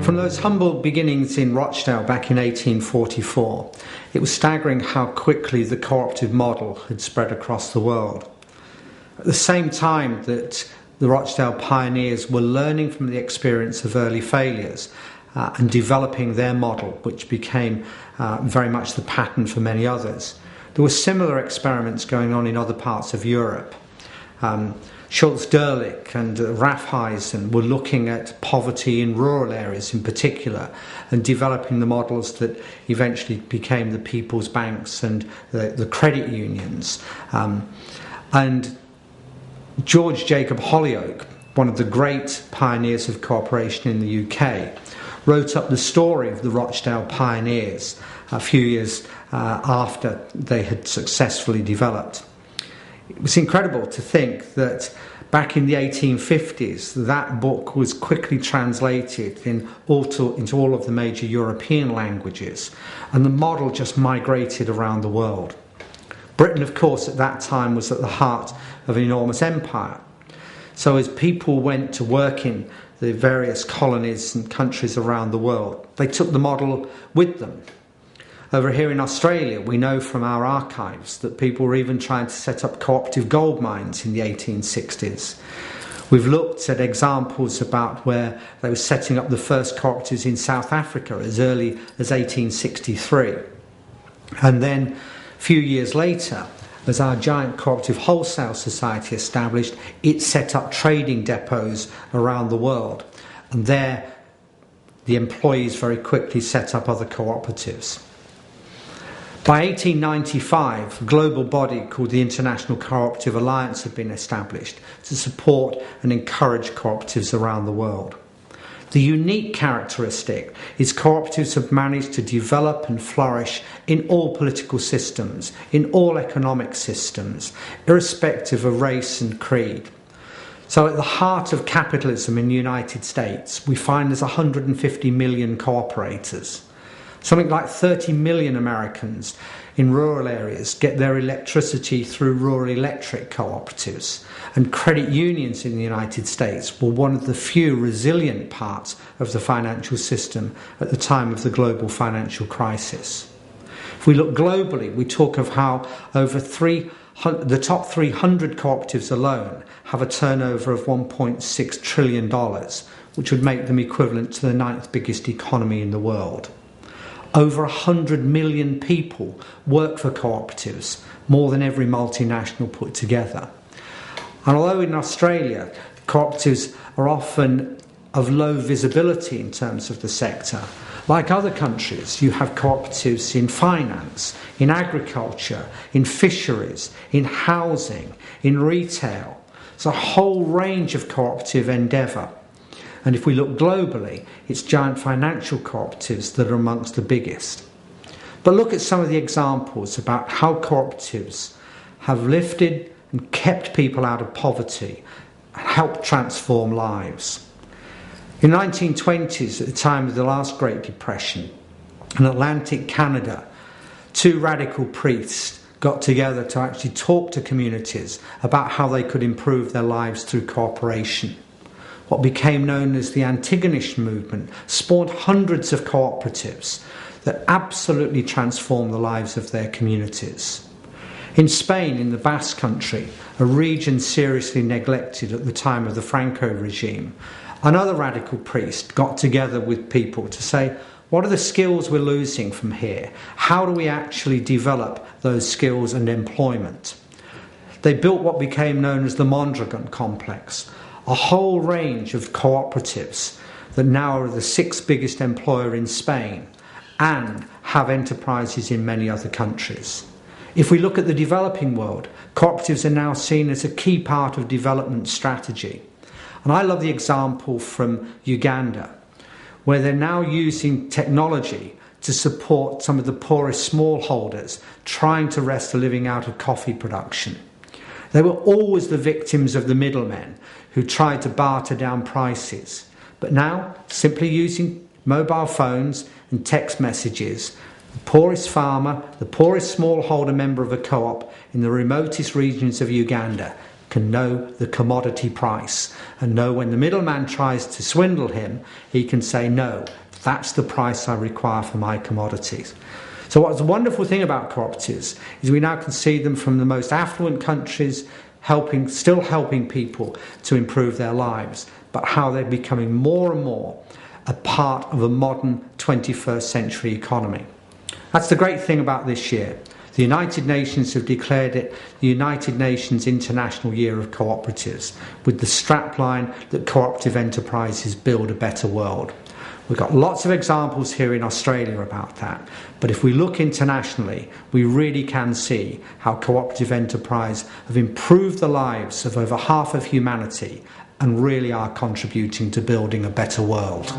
From those humble beginnings in Rochdale back in 1844, it was staggering how quickly the cooperative model had spread across the world. At the same time that the Rochdale pioneers were learning from the experience of early failures and developing their model, which became very much the pattern for many others, there were similar experiments going on in other parts of Europe. Schultz-Dürlich and Raiffeisen were looking at poverty in rural areas in particular and developing the models that eventually became the people's banks and the credit unions. And George Jacob Holyoake, one of the great pioneers of cooperation in the UK, wrote up the story of the Rochdale pioneers a few years after they had successfully developed. It was incredible to think that back in the 1850s, that book was quickly translated into all of the major European languages, and the model just migrated around the world. Britain, of course, at that time was at the heart of an enormous empire. So as people went to work in the various colonies and countries around the world, they took the model with them. Over here in Australia, we know from our archives that people were even trying to set up cooperative gold mines in the 1860s. We've looked at examples about where they were setting up the first cooperatives in South Africa as early as 1863. And then a few years later, as our giant cooperative wholesale society established, it set up trading depots around the world. And there, the employees very quickly set up other cooperatives. By 1895, a global body called the International Cooperative Alliance had been established to support and encourage cooperatives around the world. The unique characteristic is cooperatives have managed to develop and flourish in all political systems, in all economic systems, irrespective of race and creed. So at the heart of capitalism in the United States, we find there's 150 million cooperators. Something like 30 million Americans in rural areas get their electricity through rural electric cooperatives. And credit unions in the United States were one of the few resilient parts of the financial system at the time of the global financial crisis. If we look globally, we talk of how over the top 300 cooperatives alone have a turnover of $1.6 trillion, which would make them equivalent to the 9th biggest economy in the world. Over 100 million people work for cooperatives, more than every multinational put together. And although in Australia, cooperatives are often of low visibility in terms of the sector, like other countries, you have cooperatives in finance, in agriculture, in fisheries, in housing, in retail. It's a whole range of cooperative endeavour. And if we look globally, it's giant financial cooperatives that are amongst the biggest. But look at some of the examples about how cooperatives have lifted and kept people out of poverty and helped transform lives. In the 1920s, at the time of the last Great Depression, in Atlantic Canada, two radical priests got together to actually talk to communities about how they could improve their lives through cooperation. What became known as the Antigonish movement spawned hundreds of cooperatives that absolutely transformed the lives of their communities. In Spain, in the Basque Country, a region seriously neglected at the time of the Franco regime, another radical priest got together with people to say, what are the skills we're losing from here? How do we actually develop those skills and employment? They built what became known as the Mondragon Complex, a whole range of cooperatives that now are the 6th biggest employer in Spain and have enterprises in many other countries. If we look at the developing world, cooperatives are now seen as a key part of development strategy. And I love the example from Uganda, where they're now using technology to support some of the poorest smallholders trying to wrest a living out of coffee production. They were always the victims of the middlemen who tried to barter down prices. But now, simply using mobile phones and text messages, the poorest farmer, the poorest smallholder member of a co-op in the remotest regions of Uganda can know the commodity price and know when the middleman tries to swindle him, he can say, no, that's the price I require for my commodities. So what's the wonderful thing about cooperatives is we now can see them from the most affluent countries still helping people to improve their lives, but how they're becoming more and more a part of a modern 21st century economy. That's the great thing about this year. The United Nations have declared it the United Nations International Year of Cooperatives, with the strapline that cooperative enterprises build a better world. We've got lots of examples here in Australia about that, but if we look internationally, we really can see how cooperative enterprise have improved the lives of over half of humanity and really are contributing to building a better world.